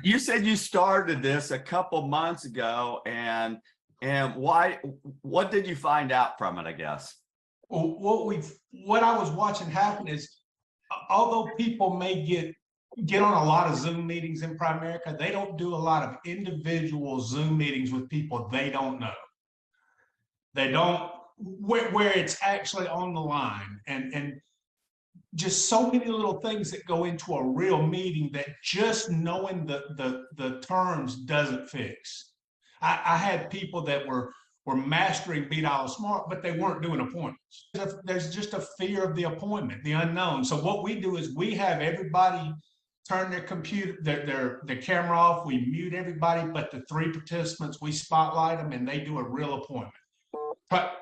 you said you started this a couple months ago, and what did you find out from it, I guess? Well, what I was watching happen is, although people may get on a lot of Zoom meetings in Primerica, they don't do a lot of individual Zoom meetings with people they don't know. They don't, where it's actually on the line, and just so many little things that go into a real meeting that just knowing the terms doesn't fix. I had people that were mastering BDS Smart, but they weren't doing appointments. There's just a fear of the appointment, the unknown. So what we do is we have everybody turn their computer, their camera off. We mute everybody, but the 3 participants, we spotlight them, and they do a real appointment. But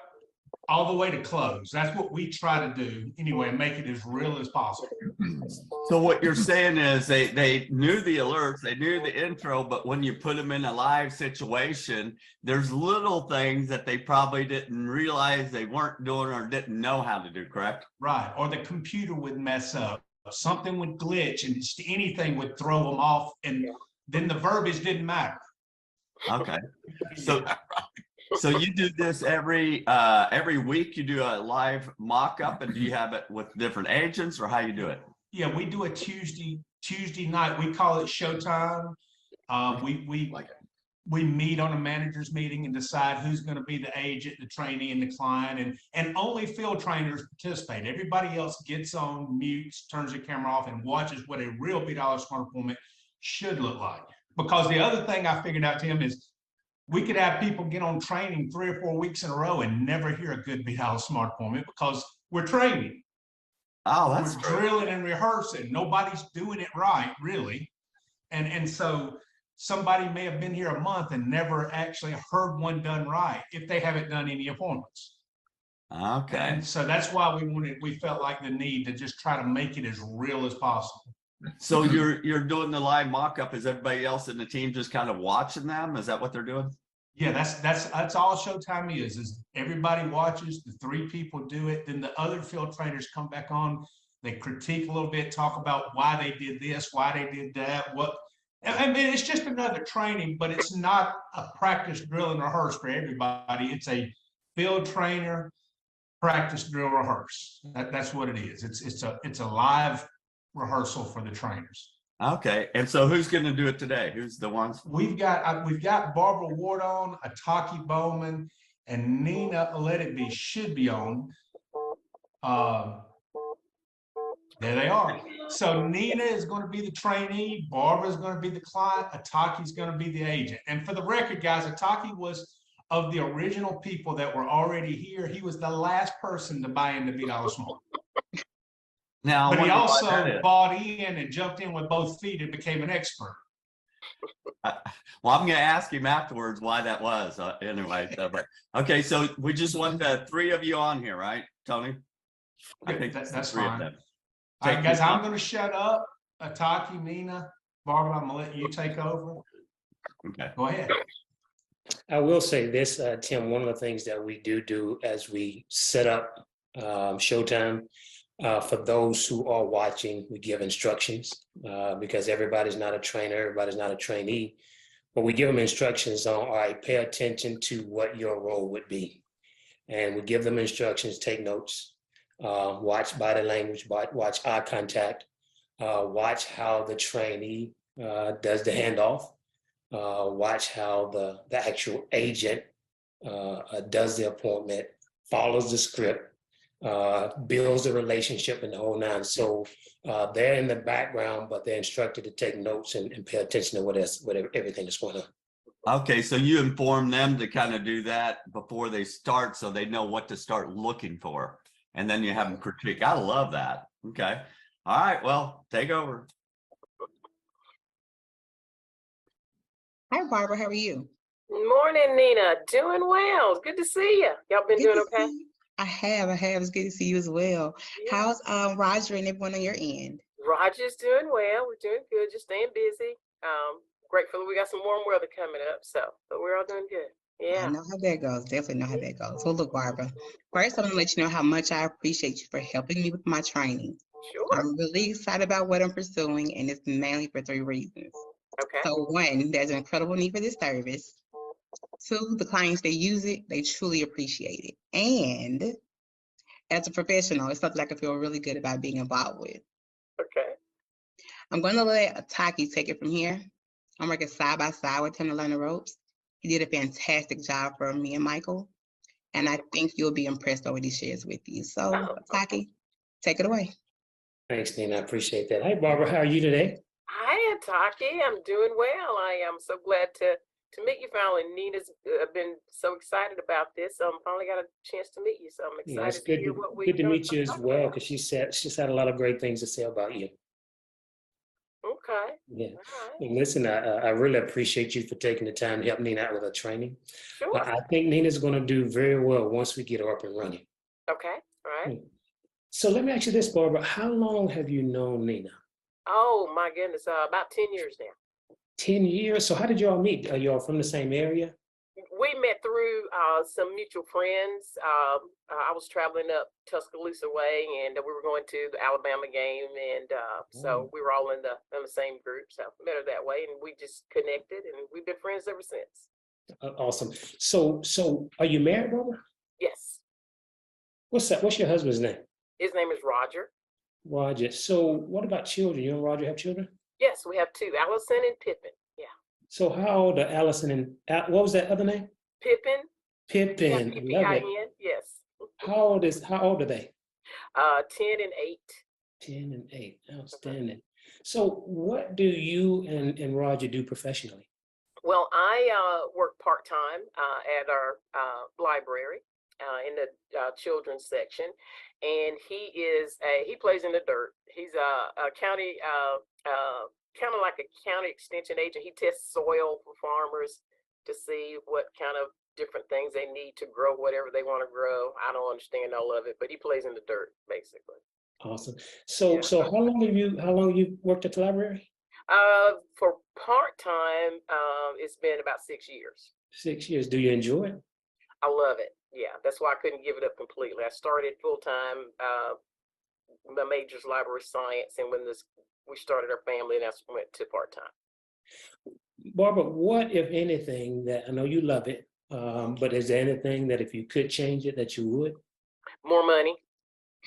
all the way to close. That's what we try to do anyway, and make it as real as possible. So what you're saying is they knew the alerts, they knew the intro, but when you put them in a live situation, there's little things that they probably didn't realize they weren't doing or didn't know how to do, correct? Right, or the computer would mess up, something would glitch, and just anything would throw them off, and then the verbiage didn't matter. Okay, so so you do this every week. You do a live mock-up, and do you have it with different agents, or how you do it? Yeah, we do a Tuesday night. We call it Showtime. We meet on a manager's meeting and decide who's going to be the agent, the trainee, and the client, and only field trainers participate. Everybody else gets on, mutes, turns their camera off, and watches what a real BDS Smart appointment should look like. Because the other thing I figured out, Tim, is we could have people get on training 3 or 4 weeks in a row and never hear a good BDS Smart appointment because we're training. Oh, that's we're drilling and rehearsing. Nobody's doing it right, really. And so somebody may have been here a month and never actually heard one done right if they haven't done any appointments. Okay. And so that's why we felt like the need to just try to make it as real as possible. So you're doing the live mock-up. Is everybody else in the team just kind of watching them? Is that what they're doing? Yeah, that's all Showtime is everybody watches, the 3 people do it, then the other field trainers come back on, they critique a little bit, talk about why they did this, why they did that, I mean, it's just another training, but it's not a practice, drill, and rehearse for everybody. It's a field trainer, practice, drill, rehearse. That's what it is. It's a live rehearsal for the trainers. Okay, and so who's going to do it today? Who's the ones? We've got Barbara Ward on, Ataki Bowman, and Nina Let It Be should be on. There they are. So Nina is going to be the trainee, Barbara is going to be the client, Ataki is going to be the agent. And for the record, guys, Ataki was of the original people that were already here. He was the last person to buy into BDS Smart. Now, but he also bought in and jumped in with both feet and became an expert. Well, I'm going to ask him afterwards why that was. Anyway, but okay, so we just want the 3 of you on here, right, Tony? I think that's 3 fine. Of them. All right, guys, I'm going to shut up. Ataki, Nina, Barbara, I'm going to let you take over. Okay. Go ahead. I will say this, Tim, one of the things that we do as we set up Showtime, for those who are watching, we give instructions because everybody's not a trainer, everybody's not a trainee, but we give them instructions on, all right, pay attention to what your role would be. And we give them instructions, take notes, watch body language, watch eye contact, watch how the trainee does the handoff, watch how the actual agent does the appointment, follows the script, builds the relationship and the whole 9. So they're in the background, but they're instructed to take notes and pay attention to what everything is going on. Okay, so you inform them to kind of do that before they start so they know what to start looking for. And then you have them critique. I love that. Okay. All right, well, take over. Hi, Barbara. How are you? Morning, Nina. Doing well. Good to see you. Y'all been doing okay? I have. It's good to see you as well. Yeah. How's Roger and everyone on your end? Roger's doing well. We're doing good. Just staying busy. Grateful we got some warm weather coming up. But we're all doing good. Yeah. I know how that goes. Definitely know how that goes. Well, look, Barbara, first I want to let you know how much I appreciate you for helping me with my training. Sure. I'm really excited about what I'm pursuing, and it's mainly for 3 reasons. Okay. So one, there's an incredible need for this service. Two, the clients that use it, they truly appreciate it. And as a professional, it's something I can feel really good about being involved with. Okay. I'm going to let Taki take it from here. I'm working side by side with him to learn the ropes. He did a fantastic job for me and Michael. And I think you'll be impressed over these shares with you. So, Oh, okay. Taki, take it away. Thanks, Nina. I appreciate that. Hey, Barbara, how are you today? Hi, Taki. I'm doing well. I am so glad to meet you finally. Nina's been so excited about this. So I'm finally got a chance to meet you. So I'm Yeah, it's excited to hear what we're good to gonna meet you as talk well, about. because she's had a lot of great things to say about you. Okay. Yeah. All right. And listen, I really appreciate you for taking the time to help Nina out with her training. Sure. I think Nina's going to do very well once we get her up and running. Okay. All right. So let me ask you this, Barbara. How long have you known Nina? Oh my goodness. About 10 years now. 10 years. So how did you all meet? Are you all from the same area? We met through some mutual friends. I was traveling up Tuscaloosa way, and we were going to the Alabama game, and so we were all in the same group. So met her that way, and we just connected, and we've been friends ever since. Awesome. So are you married, Barbara? Yes. What's that? What's your husband's name? His name is Roger. Roger. So what about children? You and Roger have children? Yes, we have two, Allison and Pippin. Yeah. So how old are Allison and what was that other name? Pippin. Pippin. Yeah, I love it. P-I-N. Yes. How old are they? 10 and 8. 10 and 8. Outstanding. So what do you and Roger do professionally? Well, I work part-time at our library in the children's section, and he plays in the dirt. He's a county, kind of like a county extension agent. He tests soil for farmers to see what kind of different things they need to grow whatever they want to grow. I don't understand all of it, but he plays in the dirt basically. Awesome. So Yeah. so how long have you worked at the library? For part-time, it's been about 6 years. 6 years. Do you enjoy it? I love it. Yeah, that's why I couldn't give it up completely. I started full-time, my major's library science, and when we started our family, and that's when we went to part-time. Barbara, what, if anything, that I know you love it, but is there anything that if you could change it that you would? More money.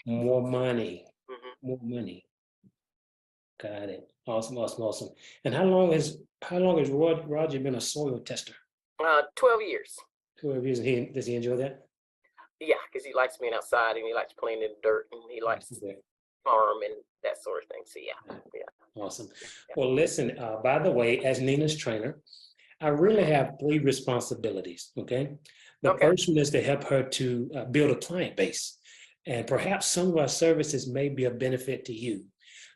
More money. Mm-hmm. More money. Got it. Awesome, awesome, awesome. And how long has Roger been a soil tester? 12 years. 12 years. Does he enjoy that? Yeah, because he likes being outside and he likes playing in the dirt and he likes farm and that sort of thing. So yeah. Awesome. Yeah. Well, listen, by the way, as Nina's trainer, I really have 3 responsibilities, okay? The first one is to help her to build a client base. And perhaps some of our services may be a benefit to you.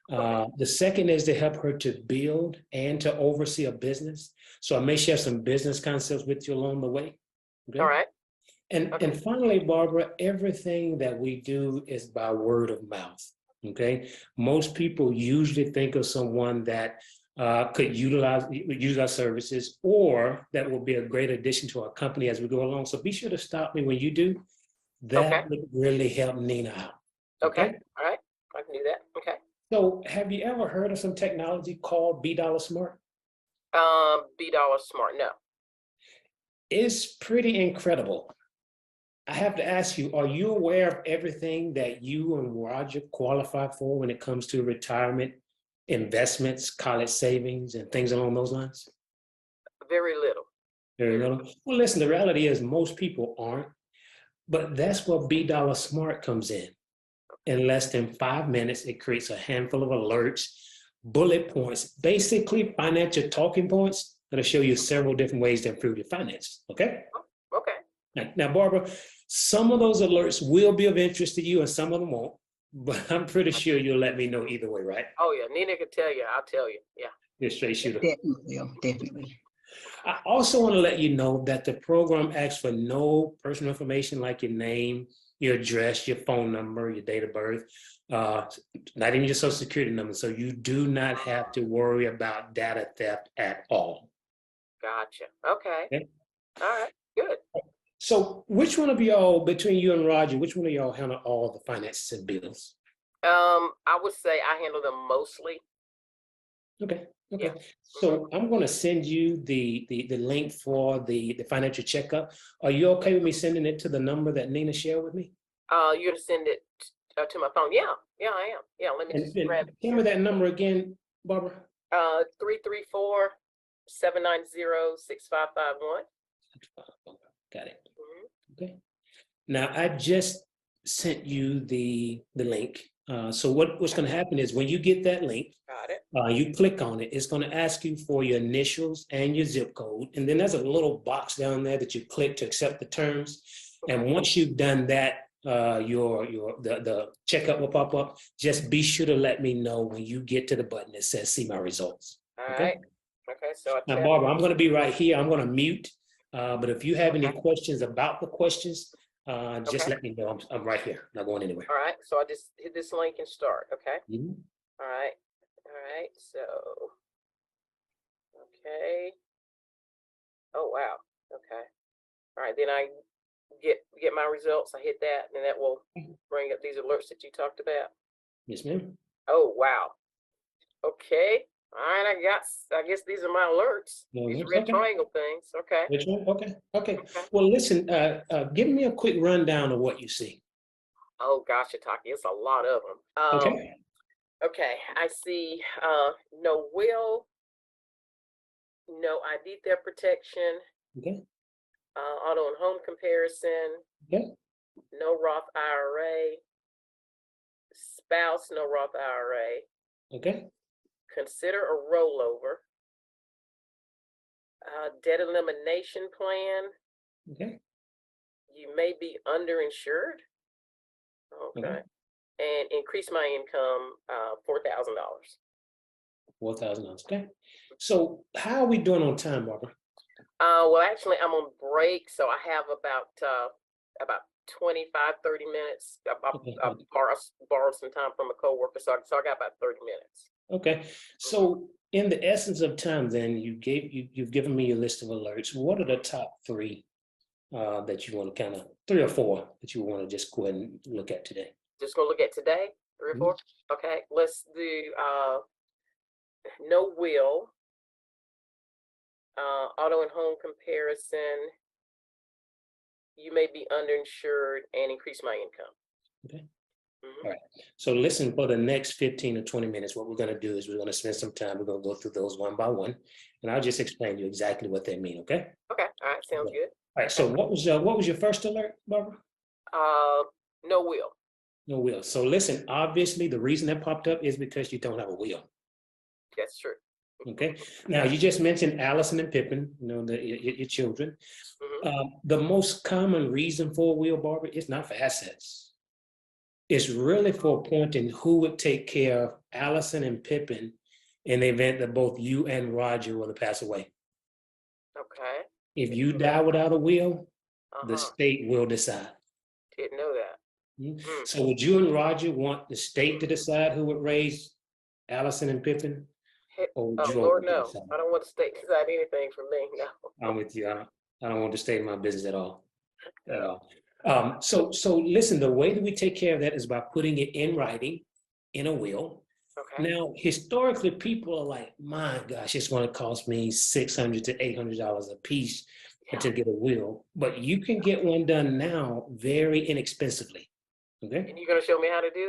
The second is to help her to build and to oversee a business. So I may share some business concepts with you along the way. Okay? All right. And finally, Barbara, everything that we do is by word of mouth. Okay. Most people usually think of someone that could use our services, or that will be a great addition to our company as we go along. So be sure to stop me when you do. That would really help Nina out. Okay. All right. I can do that. Okay. So have you ever heard of some technology called $B Smart? $B Smart. No. It's pretty incredible. I have to ask you, are you aware of everything that you and Roger qualify for when it comes to retirement, investments, college savings, and things along those lines? Very little. Very little. Well, listen, the reality is most people aren't, but that's where $B Smart comes in. In less than 5 minutes, it creates a handful of alerts, bullet points, basically financial talking points that'll show you several different ways to improve your finances. Okay? Okay. Now, Barbara, some of those alerts will be of interest to you and some of them won't, but I'm pretty sure you'll let me know either way, right? Oh yeah, Nina can tell you. I'll tell you. Yeah. You're a straight shooter. Definitely. I also want to let you know that the program asks for no personal information like your name, your address, your phone number, your date of birth, not even your social security number. So you do not have to worry about data theft at all. Gotcha. Okay. All right. Good. So which one of y'all, between you and Roger, which one of y'all handle all the finances and bills? I would say I handle them mostly. Okay. Okay. Yeah. So I'm going to send you the link for the financial checkup. Are you okay with me sending it to the number that Nina shared with me? You're gonna send it to my phone? Yeah, yeah, I am. Yeah, let me just And grab it tell me here. that number again, Barbara. 334-790-6551. Got it. Mhm. Okay. Now I just sent you the link. So what's going to happen is when you get that link, Got it. you click on it. It's going to ask you for your initials and your zip code, and then there's a little box down there that you click to accept the terms. And Okay. once you've done that, the checkup will pop up. Just be sure to let me know when you get to the button that says "See my results." All Okay. right. Okay, so I Now, tap. Barbara, I'm going to be right here. I'm going to mute. But if you have any Okay. questions about the questions, just Okay. let me know. I'm right here, not going anywhere. All right, so I just hit this link and start. Okay. Mhm. All right. All right. So, okay. Oh, wow. Okay. All right. Then I get my results. I hit that, and that will bring up these alerts that you talked about. Yes, ma'am. Oh, wow. Okay. All right. I guess these are my alerts. No These alerts, red okay. triangle things. Okay. Which one? Okay. Okay. Okay. Well, listen, give me a quick rundown of what you see. Oh gosh, Itaki, it's a lot of them. Okay. Okay. I see no will, no ID theft protection, Okay. auto and home comparison, Okay. no Roth IRA, spouse, no Roth IRA, Okay. consider a rollover, debt elimination plan. Okay. You may be underinsured. Okay. And increase my income $4,000. $4,000. Okay. So how are we doing on time, Barbara? Well, actually, I'm on break, so I have about 25, 30 minutes. Okay. I borrowed some time from a coworker, so I got about 30 minutes. Okay. So in the essence of time, then you've given me your list of alerts. What are the top three that you want to kind of 3 or 4 that you want to just go ahead and look at today? Just gonna look at today, 3 or 4. Okay, let's do no will, auto and home comparison. You may be underinsured and increase my income. Okay. Mhm. All right. So listen, for the next 15 to 20 minutes, what we're going to do is we're going to spend some time. We're going to go through those one by one, and I'll just explain to you exactly what they mean. Okay. Okay. All right. Sounds Okay. good. All right. So Okay. what was your first alert, Barbara? No will. No wheel. So listen, obviously the reason that popped up is because you don't have a wheel. That's true. Okay. Now you just mentioned Allison and Pippin, your children. Mhm. The most common reason for a wheel, Barbara, is not for assets. It's really for pointing who would take care of Allison and Pippin in the event that both you and Roger were to pass away. Okay. If you die without a will, the Uh-huh. state will decide. Didn't know that. Mhm. So would you and Roger want the state to decide who would raise Allison and Pippin? Or would Oh, you all Lord, want to no. decide? I don't want the state to decide anything for me. No. I'm with you. I don't want to stay in my business at all. At No. all. So listen, the way that we take care of that is by putting it in writing in a will. Okay. Now, historically, people are like, my gosh, it's going to cost me $600 to $800 a piece Yeah. to get a will. But you can get one done now very inexpensively. Okay. And you're going to show me how to do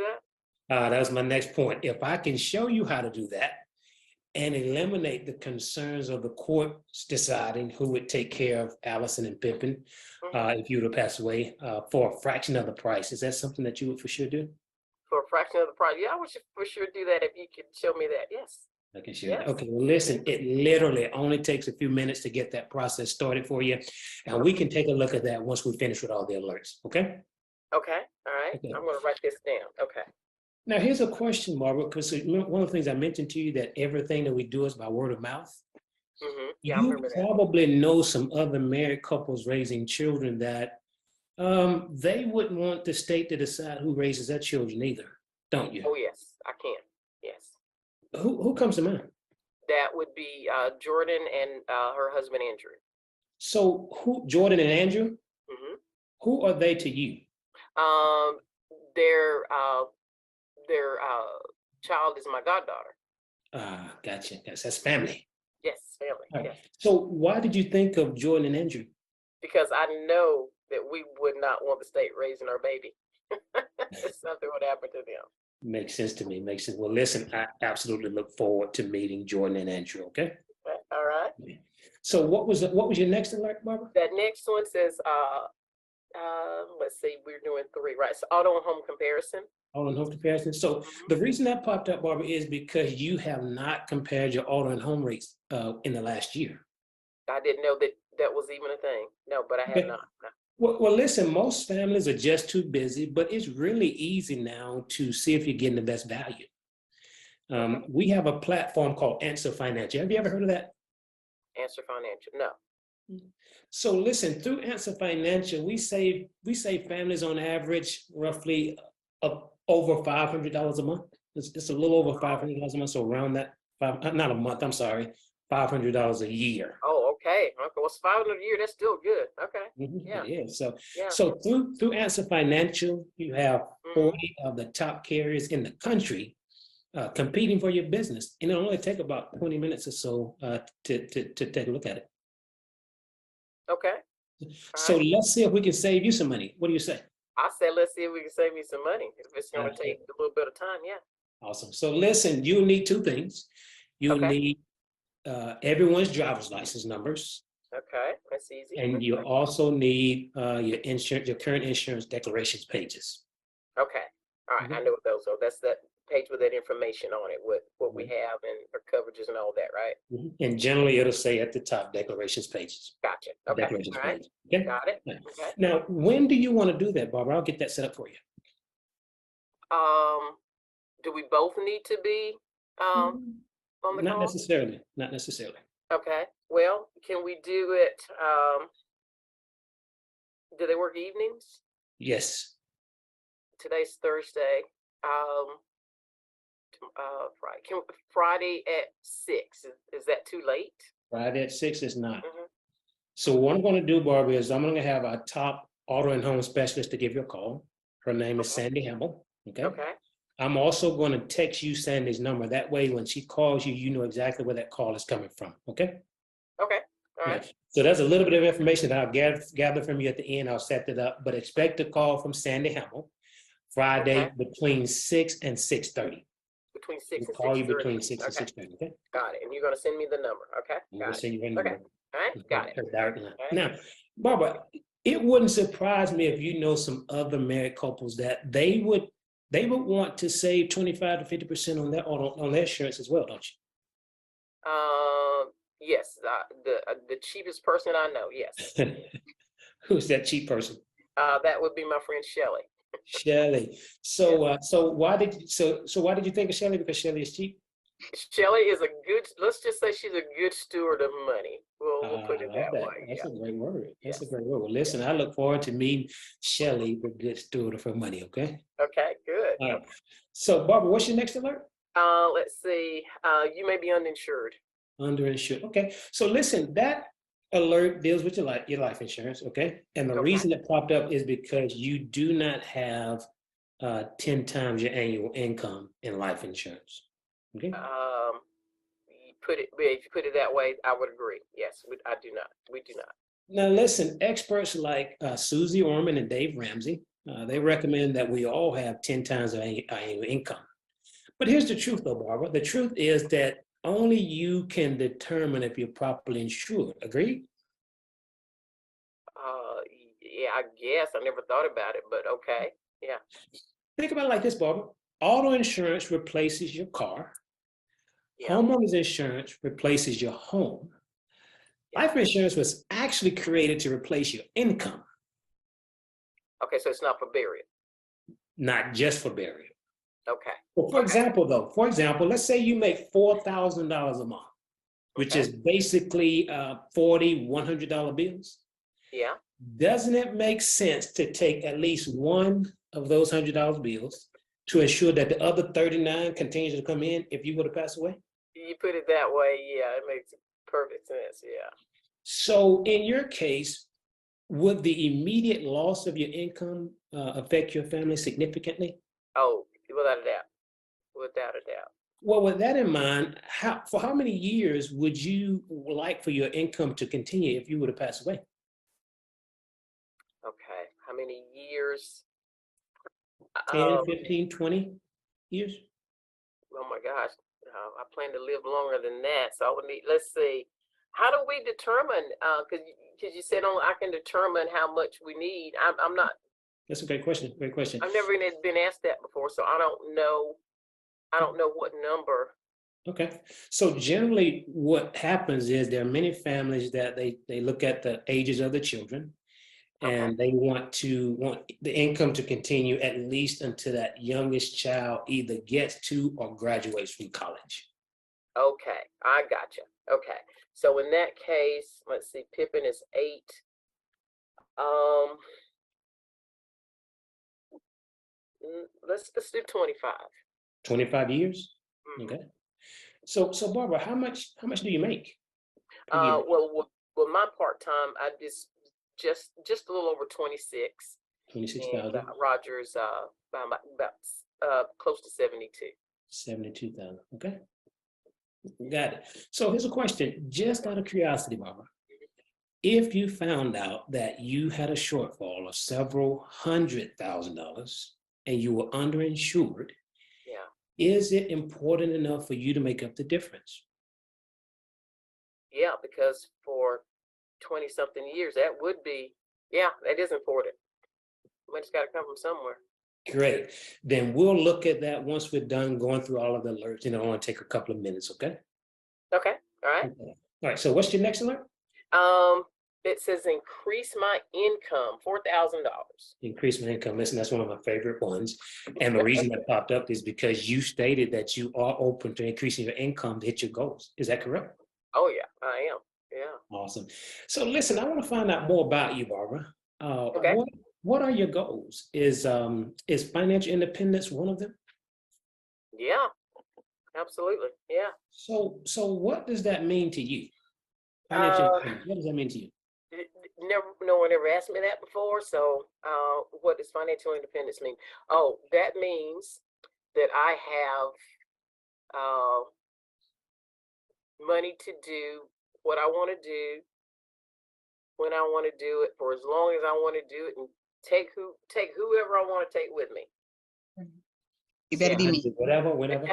that? That was my next point. If I can show you how to do that and eliminate the concerns of the courts deciding who would take care of Allison and Pippin if you were to pass away for a fraction of the price, is that something that you would for sure do? For a fraction of the price. Yeah, I would for sure do that if you could show me that. Yes. I can share that. Yes. Okay, well, listen, it literally only takes a few minutes to get that process started for you. And we can take a look at that once we finish with all the alerts, okay? Okay. All right. Okay. I'm going to write this down. Okay. Now, here's a question, Barbara, because one of the things I mentioned to you that everything that we do is by word of mouth. Yeah, I You remember that. probably know some other married couples raising children that they wouldn't want the state to decide who raises their children either, don't you? Oh, yes, I can. Yes. Who comes to mind? That would be Jordan and her husband, Andrew. So Jordan and Andrew, hmm who are they to you? Their child is my goddaughter. Gotcha. That's family. Yes, family. All right. Yes. So why did you think of joining Andrew? Because I know that we would not want the state raising our baby. If something would happen to them. Makes sense to me. Makes sense. Well, listen, I absolutely look forward to meeting Jordan and Andrew. Okay. All right. So what was your next alert, Barbara? That next one says, let's see, we're doing 3, right? So auto and home comparison. Auto and home comparison. So the reason that popped up, Barbara, is because you have not compared your auto and home rates in the last year. I didn't know that that was even a thing. No, but I have Okay. not. No. Well, listen, most families are just too busy, but it's really easy now to see if you're getting the best value. We have a platform called Answer Financial. Have you ever heard of that? Answer Financial. No. So listen, through Answer Financial, we save families on average roughly over $500 a month. It's a little over $500 a month, so around that not a month. I'm sorry, $500 a year. Oh, okay. Okay. What's 500 a year? That's still good. Okay. Yeah. Yeah. So Yeah. so through Answer Financial, you have 40 of the top carriers in the country competing for your business, and it'll only take about 20 minutes or so to take a look at it. Okay. So let's see if we can save you some money. What do you say? I said, let's see if we can save me some money. If it's going to Okay. take a little bit of time, yeah. Awesome. So listen, you'll need 2 things. You'll Okay. need everyone's driver's license numbers, Okay, that's easy. and you also need your current insurance declarations pages. Okay, all right, I know what those are. That's that page with that information on it, what we have and our coverages and all that, right? And generally, it'll say at the top, declarations pages. Gotcha. Okay, Declarations all right, page. Okay. got it. Right. Okay. Now, when do you want to do that, Barbara? I'll get that set up for you. Do we both need to be on the Not call? necessarily. Not necessarily. Okay, well, can we do it, do they work evenings? Yes. Today's Thursday. Friday at 6. Is that too late? Friday at 6 is not. Mhm. So what I'm going to do, Barbara, is I'm going to have our top auto and home specialist to give you a call. Her name is Sandy Hamill. Okay. Okay, I'm also going to text you Sandy's number. That way, when she calls you, you know exactly where that call is coming from. Okay. okay, all Yeah. right, So that's a little bit of information that I'll gather from you at the end. I'll set it up, but expect a call from Sandy Hamill Friday Okay. between 6 and 6:30. between 6 We'll and call you 6:30. between 6 and Okay, 6:30. Okay. got it, and you're gonna send me the number, okay? We'll Got it, send you a okay, number. all right, got it. Her direct line. Okay. Now, Barbara, it wouldn't surprise me if you know some other married couples that they would want to save 25 to 50% on their insurance as well, don't Yes, the cheapest person I know, yes. you? Who's that cheap person? That would be my friend Shelley. Shelley. So why did you think of Shelley? Because Shelley is cheap? Shelley is a good, let's just say she's a good steward of money. We'll put it I love that that. way. That's Yeah. a great word. That's Yes. a great word. Well, listen, I look forward to meeting Shelley, the good steward of her money, okay? Okay, good. All right. So, Barbara, what's your next alert? Let's see. You may be uninsured. Underinsured. Okay. So listen, that alert deals with your life insurance, okay? And the Okay. reason it popped up is because you do not have 10 times your annual income in life insurance. Okay. If you put it that way, I would agree. Yes, I do not. We do not. Now, listen, experts like Susie Orman and Dave Ramsey, they recommend that we all have 10 times our annual income. But here's the truth, though, Barbara. The truth is that only you can determine if you're properly insured. Agreed? Yeah, I guess I never thought about it, but okay. Yeah. Think about it like this, Barbara. Auto insurance replaces your car. Yeah. Homeowners insurance replaces your home. Yeah. Life insurance was actually created to replace your income, Okay, so it's not for burial. not just for burial. Okay. Well, for example, let's say you make $4,000 a month, which Okay. is basically 40 $100 bills. Yeah. Doesn't it make sense to take at least one of those $100 bills to ensure that the other 39 continues to come in if you were to pass away? You put it that way, yeah, it makes perfect sense. Yeah. So in your case, would the immediate loss of your income affect your family significantly? Oh, without a doubt. Without a doubt. Well, with that in mind, for how many years would you like for your income to continue if you were to pass away? Okay, how many years? 10, 15, 20 years? Oh my gosh, I plan to live longer than that. So I would need, let's see, how do we determine, because you said I can determine how much we need. I'm not, That's a great question. Great question. I've never been asked that before, so I don't know what number. Okay. So generally what happens is there are many families that they look at the ages of the children Okay, and they want the income to continue at least until that youngest child either gets to or graduates from college. okay, I gotcha. Okay, so in that case, let's see, Pippin is 8. Let's do 25. 25 years? Mhm. Okay. So Barbara, how much do you make per year? Well, my part-time, I just a little over 26. And 26,000, Roger's about close to 72. 72,000. Okay. Got it. So here's a question, just out of curiosity, Barbara. If you found out that you had a shortfall of several $100,000 and you were underinsured, Yeah. is it important enough for you to make up the difference? Yeah, because for 20 something years, that would be, yeah, that is important. Money's got to come from somewhere. Great. Then we'll look at that once we're done going through all of the alerts. I want to take a couple of minutes, okay? Okay. All right. Okay. All right. So what's your next alert? It says increase my income, $4,000. Increase my income. Listen, that's one of my favorite ones. And the reason that popped up is because you stated that you are open to increasing your income to hit your goals. Is that correct? Oh yeah, I am. Yeah. Awesome. So listen, I want to find out more about you, Barbara. Okay. What are your goals? Is financial independence one of them? Yeah. Absolutely. Yeah. So what does that mean to you? Financial independence, what does that mean to you? No one ever asked me that before. So, what does financial independence mean? Oh, that means that I have money to do what I want to do when I want to do it for as long as I want to do it, and take whoever I want to take with me. You better be me. Whatever, whenever.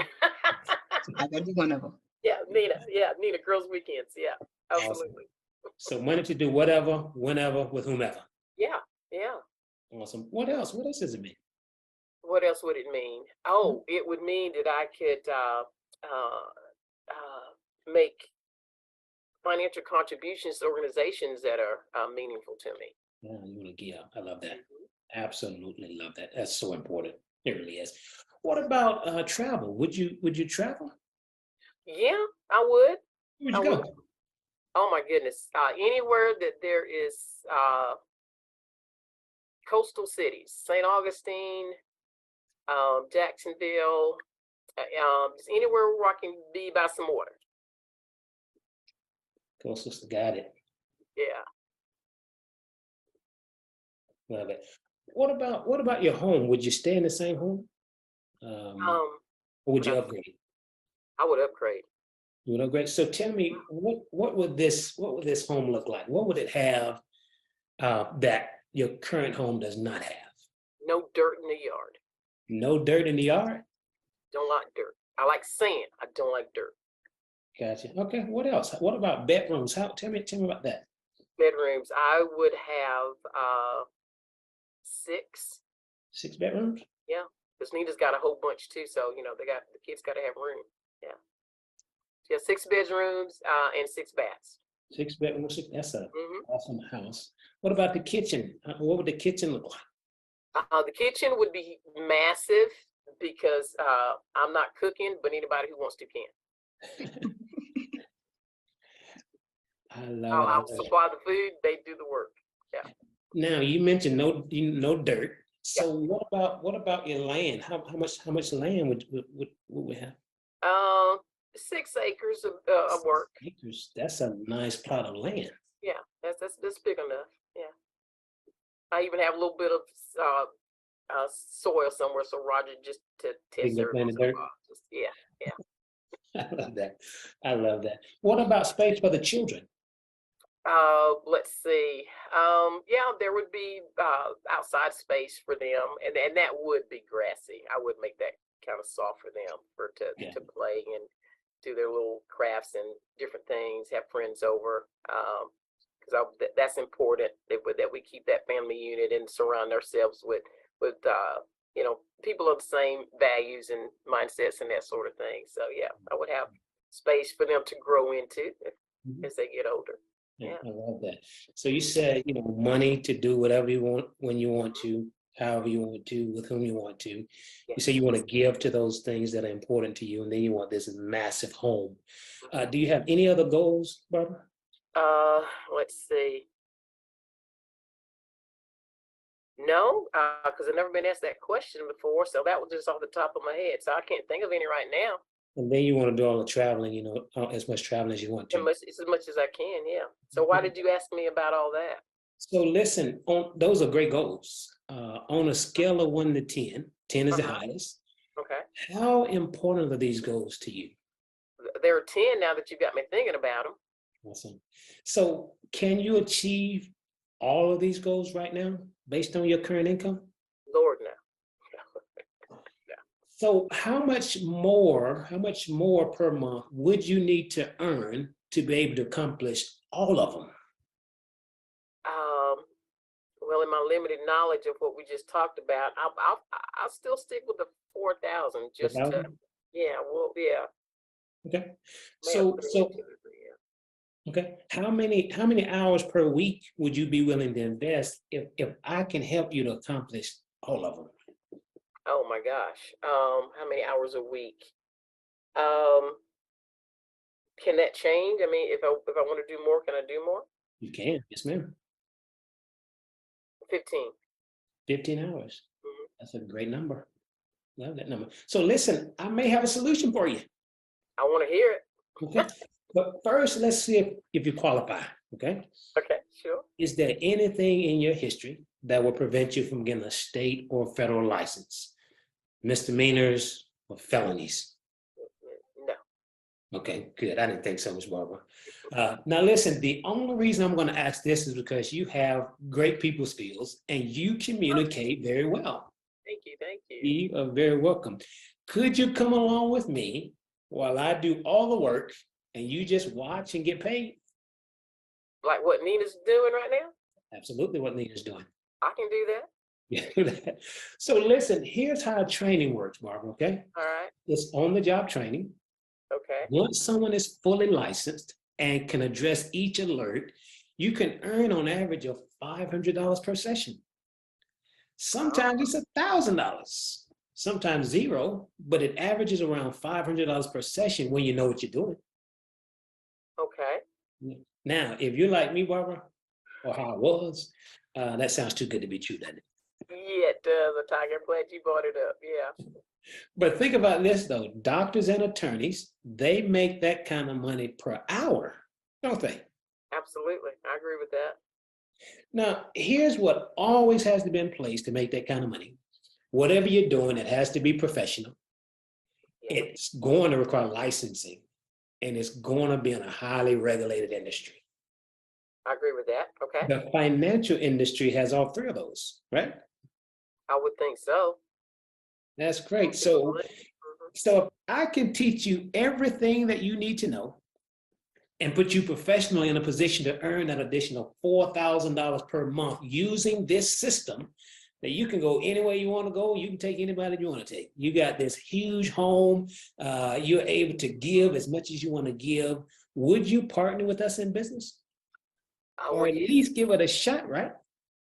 I better be one of them. Yeah, Nina. Yeah, Nina. Girls' weekends. Yeah, Awesome. absolutely. So money to do whatever, whenever, with whomever. Yeah, yeah. Awesome. What else? What else does it mean? What else would it mean? Oh, it would mean that I could make financial contributions to organizations that are meaningful to me. Yeah, you want to give. I love that. Absolutely love that. That's so important. It really is. What about travel? Would you travel? Yeah, I would. Where'd I you would. go? Oh my goodness. Anywhere that there is coastal cities, St. Augustine, Jacksonville, just anywhere where I can be by some water. Cool, sister. Got it. Yeah. Love it. What about your home? Would you stay in the same home? Or would you upgrade? I would upgrade. You would upgrade. So tell me, what would this home look like? What would it have that your current home does not have? No dirt in the yard. No dirt in the yard? Don't like dirt. I like sand. I don't like dirt. Gotcha. Okay. What else? What about bedrooms? Tell me about that. Bedrooms. I would have 6. 6 bedrooms? Yeah. Because Nina's got a whole bunch too. So, the kids got to have room. Yeah. Yeah, 6 bedrooms and 6 baths. 6 bedrooms. That's an awesome house. What about the kitchen? What would the kitchen look like? The kitchen would be massive because I'm not cooking, but anybody who wants to can. I'll supply the food. They do the work. Yeah. Now you mentioned no dirt. So yeah. what about your land? How much land would we have? 6 acres of work. 6 acres. That's a nice plot of land. Yeah, that's big enough. Yeah. I even have a little bit of soil somewhere, so Roger just to test everything. Yeah. I love that. I love that. What about space for the children? Let's see. Yeah, there would be outside space for them, and that would be grassy. I would make that kind of soft for them Yeah. to play and do their little crafts and different things, have friends over. Because that's important that we keep that family unit and surround ourselves with people of the same values and mindsets and that sort of thing. So yeah, I would have space for them to grow into as they get older. Yeah, I love that. So you said, money to do whatever you want, when you want to, however you want to, with whom you want to. You say you want to give to those things that are important to you, and then you want this massive home. Do you have any other goals, Barbara? Let's see. No, because I've never been asked that question before, so that was just off the top of my head. So I can't think of any right now. And then you want to do all the traveling, as much traveling as you want to. As much as I can, yeah. So why did you ask me about all that? So listen, those are great goals. On a scale of 1 to 10, 10 is the highest. Okay. How important are these goals to you? There are 10 now that you got me thinking about them. Awesome. So can you achieve all of these goals right now based on your current income? Lord, no. So how much more per month would you need to earn to be able to accomplish all of them? Well, in my limited knowledge of what we just talked about, I'll still stick with the 4,000 just 4,000? to, yeah, well, yeah. Okay. So okay. How many hours per week would you be willing to invest if I can help you to accomplish all of them? Oh my gosh. How many hours a week? Can that change? I mean, if I want to do more, can I do more? You can, yes, ma'am. 15. 15 hours. That's a great number. Love that number. So listen, I may have a solution for you. I want to hear it. Okay. But first, let's see if you qualify. Okay. Okay, sure. Is there anything in your history that will prevent you from getting a state or federal license? Misdemeanors or felonies? No. Okay, good. I didn't think so, Ms. Barbara. Now listen, the only reason I'm going to ask this is because you have great people skills and you communicate very well. Thank you, thank you. You are very welcome. Could you come along with me while I do all the work and you just watch and get paid? Like what Nina's doing right now? Absolutely what Nina's doing. I can do that. Yeah. So listen, here's how training works, Barbara, okay? All right. It's on-the-job training. Okay. Once someone is fully licensed and can address each alert, you can earn on average of $500 per session. Sometimes it's $1,000, sometimes zero, but it averages around $500 per session when you know what you're doing. Okay. Now, if you're like me, Barbara, or how I was, that sounds too good to be true, doesn't it? Yeah, it does. I'm glad you brought it up. Yeah. But think about this, though. Doctors and attorneys, they make that kind of money per hour, don't they? Absolutely. I agree with that. Now, here's what always has to be in place to make that kind of money. Whatever you're doing, it has to be professional. Yeah. It's going to require licensing, and it's going to be in a highly regulated industry. I agree with that. Okay. The financial industry has all three of those, right? I would think so. That's great. So if I can teach you everything that you need to know and put you professionally in a position to earn that additional $4,000 per month using this system, that you can go anywhere you want to go. You can take anybody you want to take. You got this huge home. You're able to give as much as you want to give. Would you partner with us in business? Or at least give it a shot, right?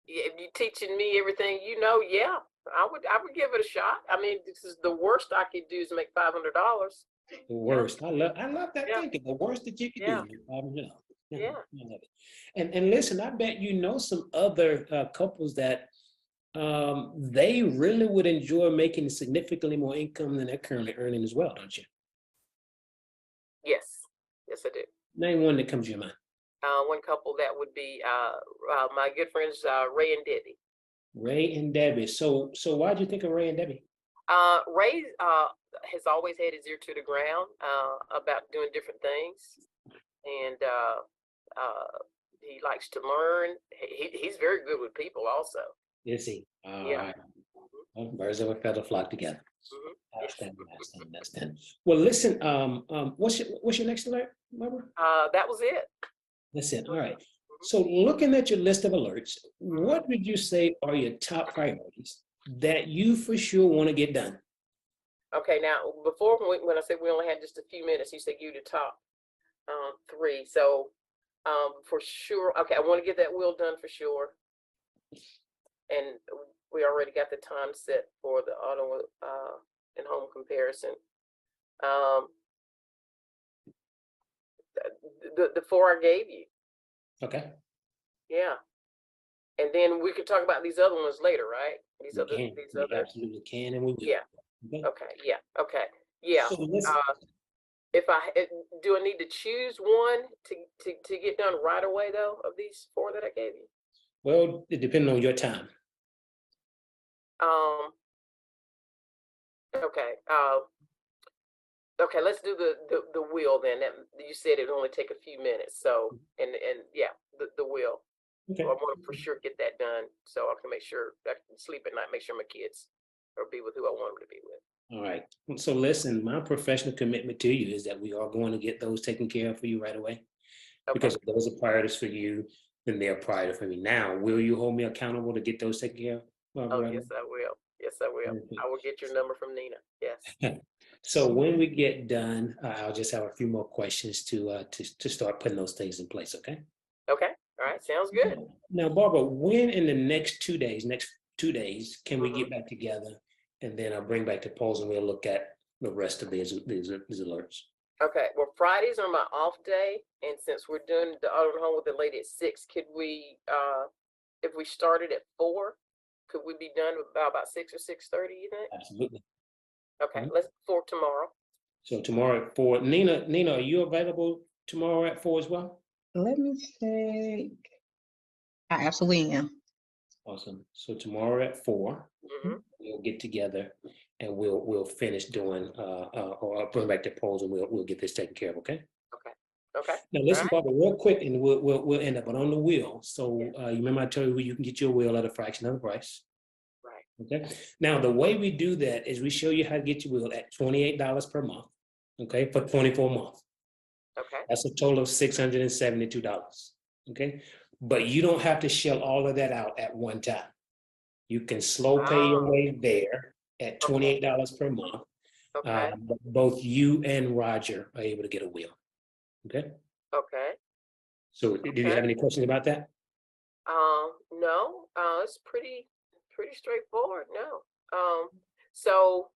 Yeah, if you're teaching me everything you know, yeah, I would give it a shot. I mean, this is the worst I could do is make $500. The worst. I love that Yeah. thinking. The worst that you can Yeah. do is $500. Yeah. I love it. And listen, I bet you know some other couples that they really would enjoy making significantly more income than they're currently earning as well, don't you? Yes. Yes, I do. Name one that comes to your mind. One couple that would be my good friends Ray and Debbie. Ray and Debbie. So why'd you think of Ray and Debbie? Ray, has always had his ear to the ground about doing different things, and he likes to learn. He's very good with people, also. Is he? All Yeah. right. Well, birds of a feather flock together. Mhm. Outstanding. Well, listen. What's your next alert, Barbara? That was it. That's it. All right. So, looking at your list of alerts, Mm-hmm. what would you say are your top priorities that you for sure want to get done? Okay, now before when I said we only had just a few minutes, you said you the top 3. So for sure, okay, I want to get that wheel done for sure, and we already got the time set for the auto and home comparison. The 4 I gave you, Okay. yeah, and then we could talk about these other ones later, right? These other. We absolutely can, and we will. Yeah. Okay. Yeah. Okay. Yeah. So Do I need to choose one to get done right away though of these 4 that I gave you? well, it depends on your time. Okay. Okay. Let's do the wheel then. That you said it would only take a few minutes. So and yeah, the wheel. Okay. So I want to for sure get that done so I can make sure I can sleep at night, make sure my kids or be with who I want them to be with. All right. So listen, my professional commitment to you is that we are going to get those taken care of for you right away. Okay. Because if those are priorities for you, then they're priority for me. Now, will you hold me accountable to get those taken care of? Oh, yes, I will. Yes, I will. I will get your number from Nina. Yes. So when we get done, I'll just have a few more questions to start putting those things in place. Okay. Okay. All right. Sounds good. Now, Barbara, when in the next 2 days, can we get back together, and then I'll bring back the polls and we'll look at the rest of these alerts. Okay. Well, Fridays are my off day, and since we're doing the auto and home with the lady at 6, could we, if we started at 4, could we be done about 6 or 6:30? You think? Absolutely. Okay. Let's for tomorrow. So tomorrow at 4. Nina, are you available tomorrow at 4 as well? Let me check. I absolutely am. Awesome. So tomorrow at 4, Mm-hmm. we'll get together and we'll finish doing or I'll bring back the polls and we'll get this taken care of. Okay. Okay. Now listen, All right. Barbara, real quick, and we'll end up. But on the wheel, so you remember I told you you can get your wheel at a fraction of the price. Right. Okay. Now the way we do that is we show you how to get your wheel at $28 per month. Okay, for 24 months. Okay. That's a total of $672. Okay, but you don't have to shell all of that out at one time. You can slow pay your way there at $28 per month. Okay. But both you and Roger are able to get a wheel. Okay. Okay. So, do you have any questions about that? No. It's pretty straightforward. No. So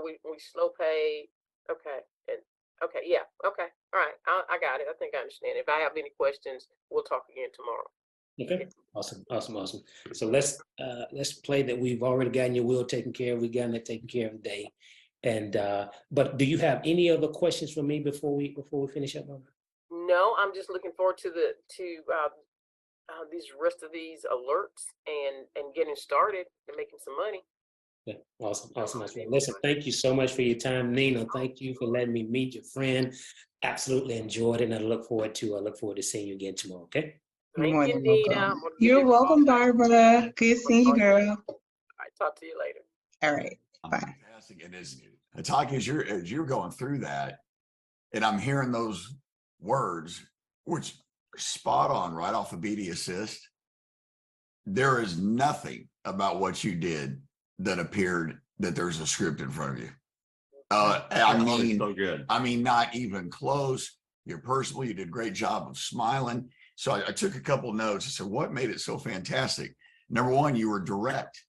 we slow pay. Okay. And okay. Yeah. Okay. All right. I got it. I think I understand. If I have any questions, we'll talk again tomorrow. Okay. Awesome. So let's play that we've already gotten your wheel taken care of. We've gotten that taken care of today. And but do you have any other questions for me before we finish up? No, I'm just looking forward to these rest of these alerts and getting started and making some money. Yeah, awesome. Listen, thank you so much for your time, Nina. Thank you for letting me meet your friend. Absolutely enjoyed it, and I look forward to seeing you again tomorrow. Okay. Thank you, Nina. You're welcome, Barbara. Good seeing you, girl. All right, talk to you later. All right. Bye. Fantastic. It is. Taki, as you're going through that, and I'm hearing those words, which are spot on right off of BD Assist. There is nothing about what you did that appeared that there's a script in front of you. I mean, so good. I mean, not even close. You're personable. You did a great job of smiling. So I took a couple of notes. I said, what made it so fantastic? Number one, you were direct.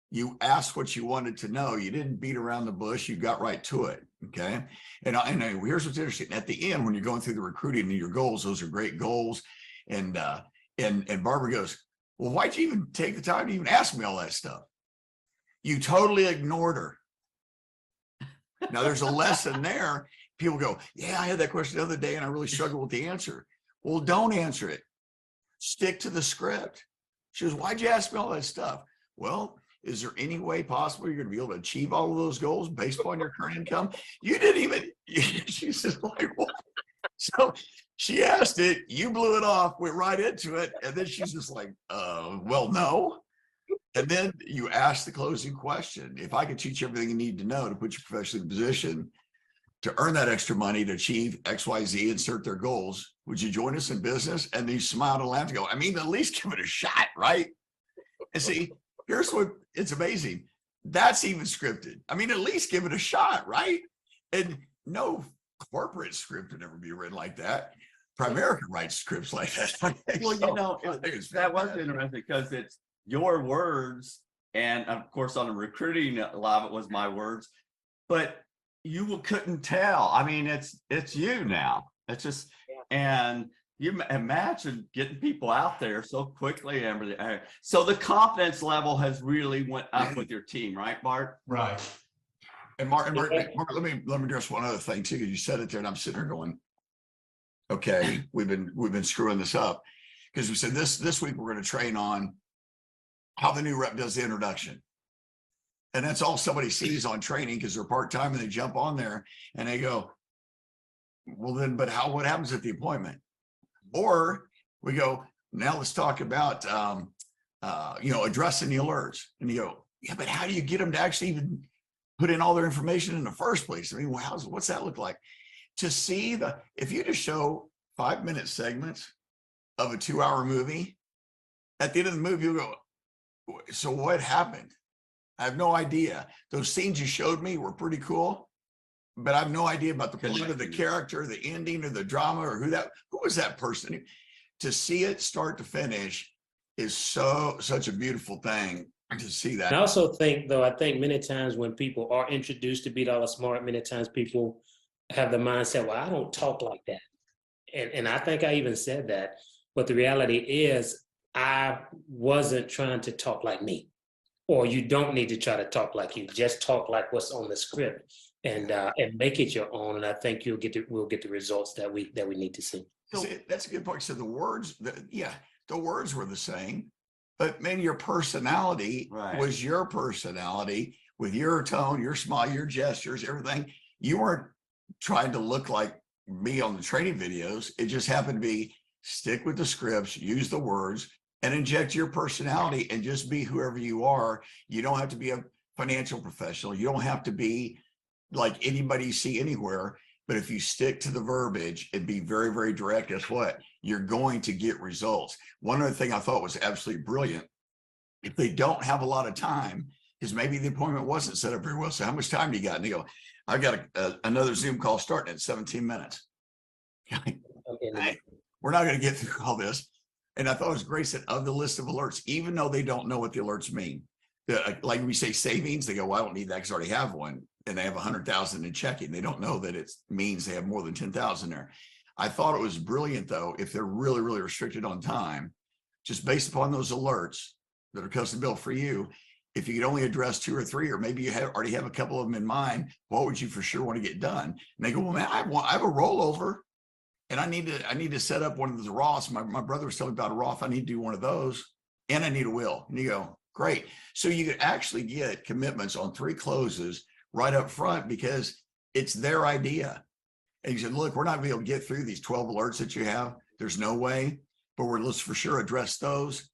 You asked what you wanted to know. You didn't beat around the bush. You got right to it. Okay. And here's what's interesting. At the end, when you're going through the recruiting and your goals, those are great goals. And Barbara goes, well, why'd you even take the time to even ask me all that stuff? You totally ignored her. Now there's a lesson there. People go, yeah, I had that question the other day and I really struggled with the answer. Well, don't answer it. Stick to the script. She goes, why'd you ask me all that stuff? Well, is there any way possible you're going to be able to achieve all of those goals based upon your current income? You didn't even, she says, like, what? So she asked it, you blew it off, went right into it. And then she's just like, well, no. And then you ask the closing question. If I could teach you everything you need to know to put you professionally in position to earn that extra money to achieve XYZ, insert their goals, would you join us in business? And they smiled and laughed and go, I mean, at least give it a shot, right? And see, here's what, it's amazing. That's even scripted. I mean, at least give it a shot, right? And no corporate script would ever be written like that. Primerica writes scripts like that. Well, you know, I think it's that was fantastic. interesting because it's your words. And of course, on the recruiting, a lot of it was my words, but you couldn't tell. I mean, it's you now. It's just, and you imagine getting people out there so quickly and everything. So the confidence level has really went up with your team, right, Bart? Right. And Mark, let me address one other thing too. You said it there, and I'm sitting there going, okay, we've been screwing this up because we said this week we're going to train on how the new rep does the introduction. And that's all somebody sees on training because they're part-time and they jump on there and they go, well then, but what happens at the appointment? Or we go, now let's talk about, addressing the alerts. And you go, yeah, but how do you get them to actually even put in all their information in the first place? I mean, what's that look like? To see if you just show 5-minute segments of a 2-hour movie, at the end of the movie, you'll go, so what happened? I have no idea. Those scenes you showed me were pretty cool, but I have no idea about the plot of the character, the ending, or the drama, or who was that person. To see it start to finish is such a beautiful thing to see that. And I also think, though, I think many times when people are introduced to Be Dollar Smart, many times people have the mindset, well, I don't talk like that. And I think I even said that. But the reality is, I wasn't trying to talk like me. Or you don't need to try to talk like you. Just talk like what's on the script, and make it your own. And I think we'll get the results that we need to see. That's a good point. So the words were the same, but man, your personality was your personality with your tone, your smile, your gestures, everything. You weren't trying to look like me on the training videos. It just happened to be stick with the scripts, use the words, and inject your personality and just be whoever you are. You don't have to be a financial professional. You don't have to be like anybody you see anywhere. But if you stick to the verbiage and be very, very direct, guess what? You're going to get results. One other thing I thought was absolutely brilliant. If they don't have a lot of time, because maybe the appointment wasn't set up very well. So how much time do you got? And they go, I've got another Zoom call starting in 17 minutes. We're not going to get through all this. And I thought it was great that of the list of alerts, even though they don't know what the alerts mean, like we say savings, they go, well, I don't need that because I already have one. And they have 100,000 in checking. They don't know that it means they have more than 10,000 there. I thought it was brilliant, though, if they're really, really restricted on time, just based upon those alerts that are custom built for you. If you could only address 2 or 3, or maybe you already have a couple of them in mind, what would you for sure want to get done? And they go, well, man, I have a rollover. And I need to set up one of the Roths. My brother was telling me about a Roth. I need to do one of those, and I need a will. And you go, great. So you could actually get commitments on 3 closes right up front because it's their idea. And you said, look, we're not gonna be able to get through these 12 alerts that you have. There's no way, but let's for sure address those.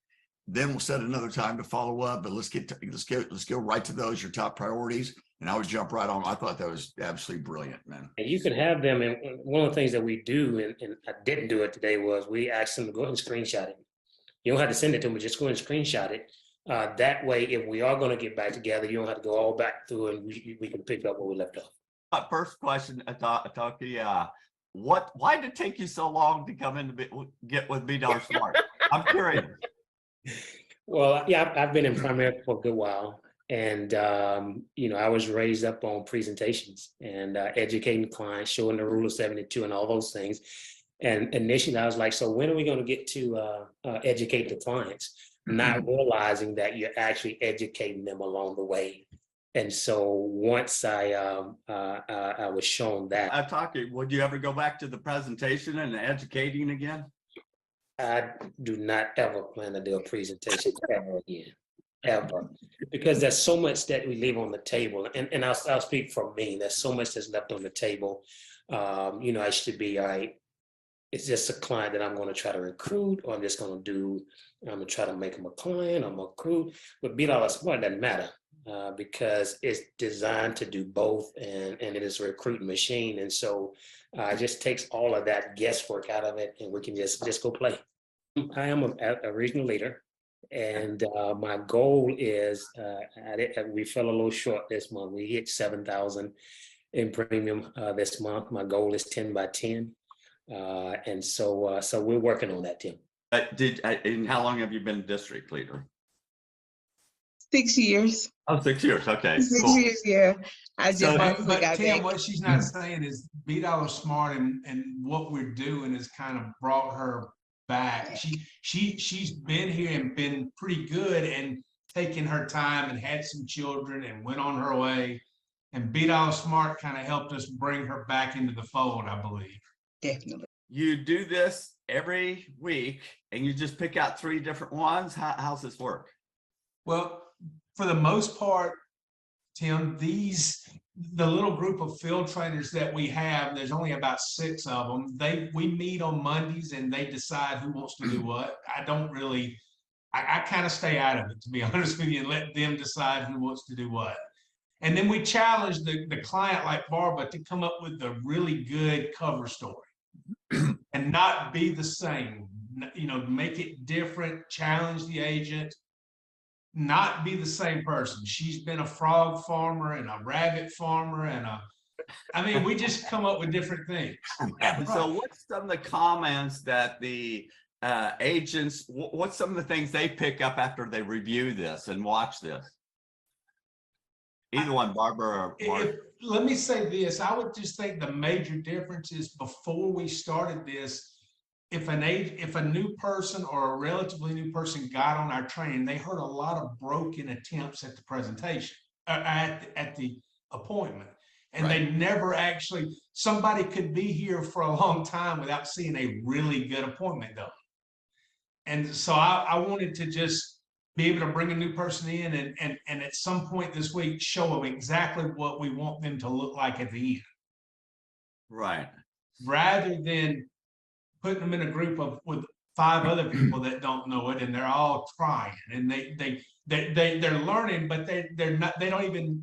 Then we'll set another time to follow up. But let's go right to those, your top priorities. And I would jump right on. I thought that was absolutely brilliant, man. And you can have them, and one of the things that we do, and I didn't do it today, was we asked them to go ahead and screenshot it. You don't have to send it to them, just go ahead and screenshot it. That way, if we are going to get back together, you don't have to go all back through, and we can pick up where we left off. My first question, Ataki, why did it take you so long to come in to get with Be Dollar Smart? I'm curious. Well, yeah, I've been in Primerica for a good while. And, I was raised up on presentations and educating clients, showing the rule of 72 and all those things. And initially I was like, so when are we going to get to educate the clients? Not realizing that you're actually educating them along the way. And so once I was shown that. Ataki, would you ever go back to the presentation and educating again? I do not ever plan to do a presentation ever again. ever, because there's so much that we leave on the table. And I'll speak for me. There's so much that's left on the table. I should be, all right, it's just a client that I'm going to try to recruit, or I'm going to try to make them a client, I'm a recruit. But $B Smart doesn't matter because it's designed to do both, and it is a recruiting machine. And so it just takes all of that guesswork out of it, and we can just go play. I am a regional leader, and my goal is, we fell a little short this month. We hit 7,000 in premium this month. My goal is 10 by 10. And so we're working on that, Tim. And how long have you been district leader? 6 years. Oh, 6 years. Okay. 6 Cool. years, yeah. I just So- recently But got Tim, back. what she's not saying is B Smart and what we're doing has kind of brought her back. She's been here and been pretty good and taken her time and had some children and went on her way. And B Smart kind of helped us bring her back into the fold, I believe. Definitely. You do this every week and you just pick out 3 different ones. How's this work? Well, for the most part, Tim, the little group of field trainers that we have, there's only about 6 of them. We meet on Mondays and they decide who wants to do what. I kind of stay out of it, to be honest with you, and let them decide who wants to do what. And then we challenge the client like Barbara to come up with a really good cover story and not be the same, make it different, challenge the agent, not be the same person. She's been a frog farmer and a rabbit farmer we just come up with different things. So what's some of the comments that the agents, what's some of the things they pick up after they review this and watch this? Either one, Barbara or Mark. Let me say this. I would just think the major difference is before we started this, if a new person or a relatively new person got on our training, they heard a lot of broken attempts at the presentation, at the appointment. And Right. they never actually, somebody could be here for a long time without seeing a really good appointment done. And so I wanted to just be able to bring a new person in and at some point this week, show them exactly what we want them to look like at the end. Right. Rather than putting them in a group with 5 other people that don't know it and they're all trying and they're learning, but they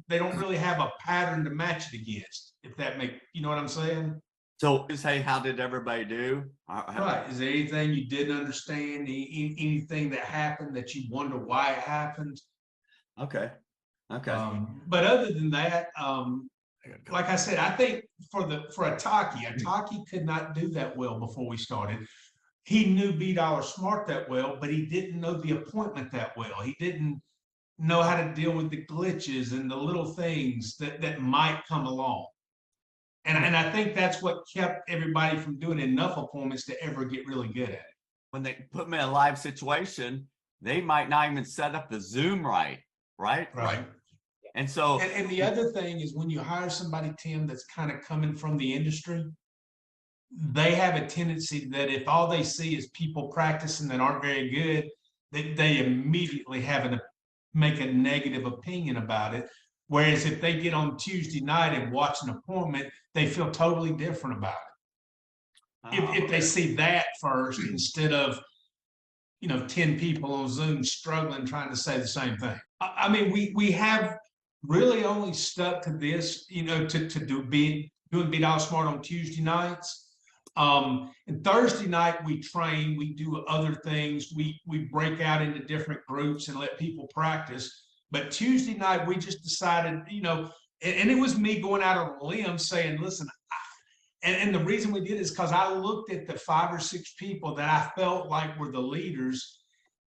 don't really have a pattern to match it against, if that you know what I'm saying? So you say, how did everybody do? Right. Is there anything you didn't understand? Anything that happened that you wonder why it happened? Okay. Okay. But other than that, like I said, I think for Ataki could not do that well before we started. He knew B Smart that well, but he didn't know the appointment that well. He didn't know how to deal with the glitches and the little things that might come along. And I think that's what kept everybody from doing enough appointments to ever get really good at it. When they put them in a live situation, they might not even set up the Zoom right. Right. And so, and the other thing is when you hire somebody, Tim, that's kind of coming from the industry, they have a tendency that if all they see is people practicing that aren't very good, that they immediately make a negative opinion about it. Whereas if they get on Tuesday night and watch an appointment, they feel totally different about it. If they see that first instead of 10 people on Zoom struggling trying to say the same thing. I mean, we have really only stuck to this, to doing B Smart on Tuesday nights. And Thursday night we train, we do other things, we break out into different groups and let people practice. But Tuesday night we just decided, and it was me going out on a limb saying, listen, and the reason we did is because I looked at the 5 or 6 people that I felt like were the leaders,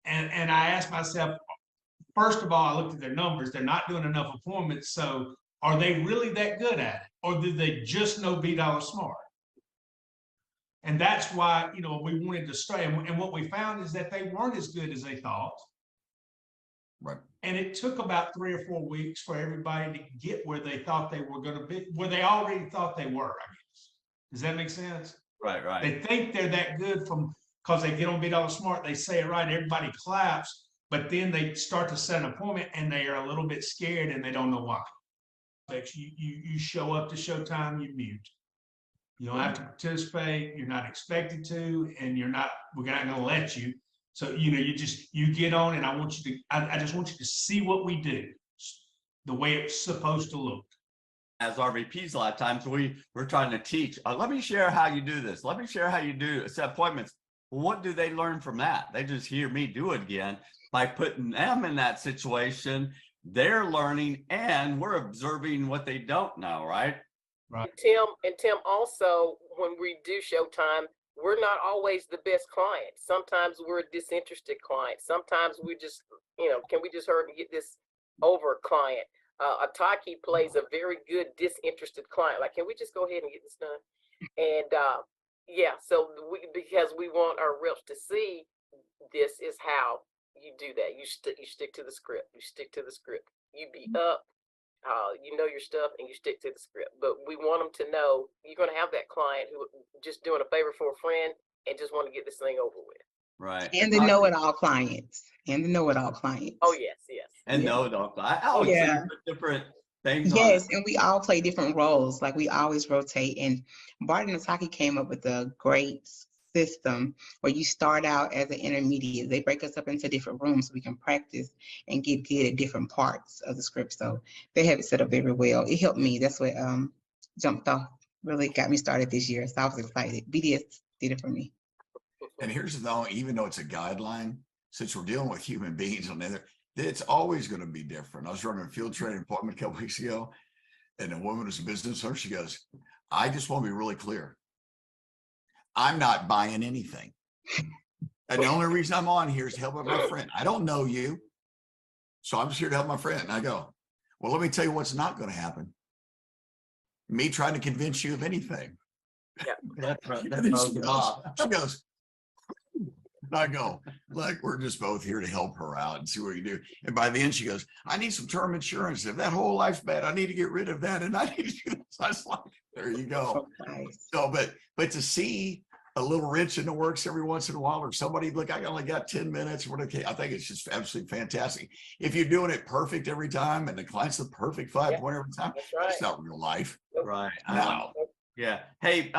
and I asked myself, first of all, I looked at their numbers. They're not doing enough appointments, so are they really that good at it, or did they just know B Smart? And that's why we wanted to stay. And what we found is that they weren't as good as they thought. Right. And it took about 3 or 4 weeks for everybody to get where they thought they were going to be, where they already thought they were, I guess. Does that make sense? right. They think they're that good because they get on B Smart, they say it right, everybody claps. but then they start to set an appointment and they are a little bit scared and they don't know why. Like you show up to showtime, you mute. You don't have to participate. You're not expected to, and we're not going to let you. So, you get on, and I just want you to see what we do, the way it's supposed to look. As RVPs, a lot of times we're trying to teach. Let me share how you do this. Let me share how you do set appointments. What do they learn from that? They just hear me do it again. By putting them in that situation, they're learning, and we're observing what they don't know, right? Right. Tim, also, when we do showtime, we're not always the best client. Sometimes we're a disinterested client. Sometimes we just, can we just hurry and get this over client? Ataki plays a very good disinterested client. Like, can we just go ahead and get this done? And yeah, so because we want our reps to see this is how you do that. You stick to the script. You stick to the script. You be up. You know your stuff and you stick to the script. But we want them to know you're going to have that client who just doing a favor for a friend and just want to get this thing over with. Right. And the know-it-all clients. And the know-it-all clients. Oh, yes, yes. And Yeah. I always Yeah. put different things on Yes, it. and we all play different roles. Like we always rotate. And Bart and Ataki came up with a great system where you start out as an intermediate. They break us up into different rooms so we can practice and get good at different parts of the script. So they have it set up very well. It helped me. That's what jumped off, really got me started this year. So I was excited. BDS did it for me. And here's the thing, even though it's a guideline, since we're dealing with human beings on there, it's always going to be different. I was running a field training appointment a couple weeks ago, and a woman was a business owner. She goes, I just want to be really clear. I'm not buying anything. And the only reason I'm on here is to help my friend. I don't know you. So I'm just here to help my friend. And I go, well, let me tell you what's not going to happen. Me trying to convince you of anything. Yeah. That's right. She goes, I go, like, we're just both here to help her out and see what you do. And by the end, she goes, I need some term insurance. If that whole life's bad, I need to get rid of that. And I need to do this. I was like, there you go. So nice. So, but to see a little wrench in the works every once in a while, or somebody, look, I only got 10 minutes. What okay? I think it's just absolutely fantastic. If you're doing it perfect every time and the client's the perfect 5 point every time, That's right. that's not real life. Right. No. Yeah. Hey,